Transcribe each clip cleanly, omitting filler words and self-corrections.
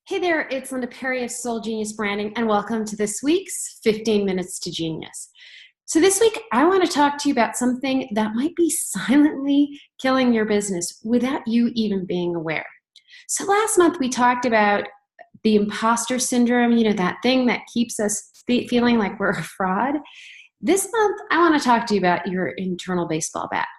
Hey there, it's Linda Perry of Soul Genius Branding, and welcome to this week's 15 Minutes to Genius. So this week, I want to talk to you about something that might be silently killing your business without you even being aware. So last month, we talked about the imposter syndrome, that thing that keeps us feeling like we're a fraud. This month, I want to talk to you about your internal baseball bat.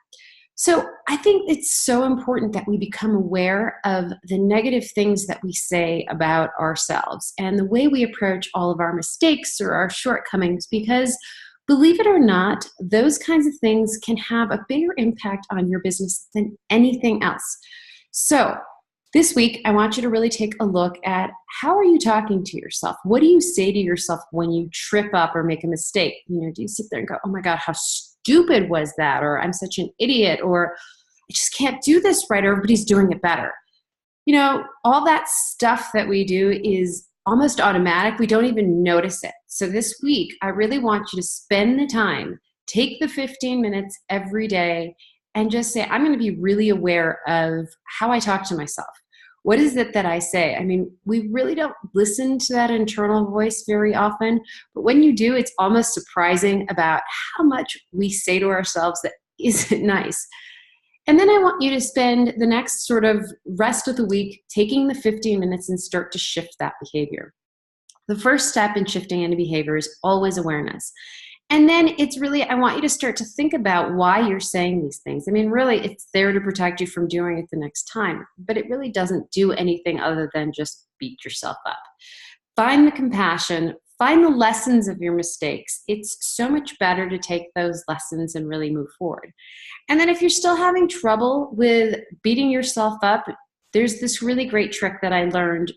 So I think it's so important that we become aware of the negative things that we say about ourselves and the way we approach all of our mistakes or our shortcomings, because believe it or not, those kinds of things can have a bigger impact on your business than anything else. So this week, I want you to really take a look at how are you talking to yourself? What do you say to yourself when you trip up or make a mistake? Do you sit there and go, oh my God, how stupid was that? Or I'm such an idiot, or I just can't do this right, or everybody's doing it better. All that stuff that we do is almost automatic. We don't even notice it. So this week, I really want you to spend the time, take the 15 minutes every day, and just say, I'm going to be really aware of how I talk to myself. What is it that I say? We really don't listen to that internal voice very often, but when you do, it's almost surprising about how much we say to ourselves that isn't nice. And then I want you to spend the next sort of rest of the week taking the 15 minutes and start to shift that behavior. The first step in shifting any behavior is always awareness. And then I want you to start to think about why you're saying these things. Really, it's there to protect you from doing it the next time, but it really doesn't do anything other than just beat yourself up. Find the compassion, find the lessons of your mistakes. It's so much better to take those lessons and really move forward. And then if you're still having trouble with beating yourself up, there's this really great trick that I learned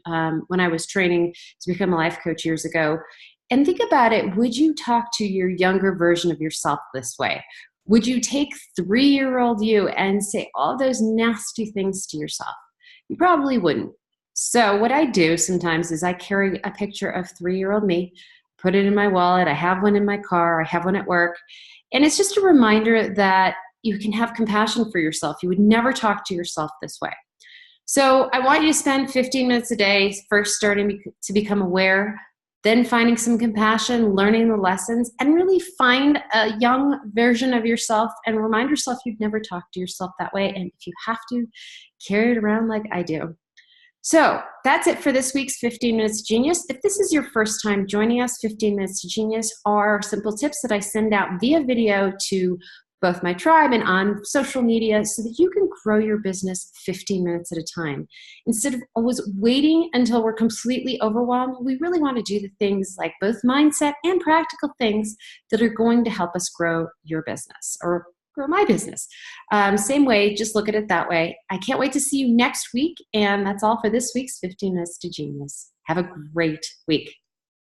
when I was training to become a life coach years ago. And think about it, would you talk to your younger version of yourself this way? Would you take 3-year-old you and say all those nasty things to yourself? You probably wouldn't. So what I do sometimes is I carry a picture of 3-year-old me, put it in my wallet. I have one in my car. I have one at work. And it's just a reminder that you can have compassion for yourself. You would never talk to yourself this way. So I want you to spend 15 minutes a day, first starting to become aware, then finding some compassion, learning the lessons, and really find a young version of yourself and remind yourself you've never talked to yourself that way. And if you have to, carry it around like I do. So that's it for this week's 15 Minutes to Genius. If this is your first time joining us, 15 Minutes to Genius are simple tips that I send out via video to both my tribe and on social media so that you can grow your business 15 minutes at a time. Instead of always waiting until we're completely overwhelmed, we really want to do the things like both mindset and practical things that are going to help us grow your business or grow my business. Same way, just look at it that way. I can't wait to see you next week. And that's all for this week's 15 Minutes to Genius. Have a great week.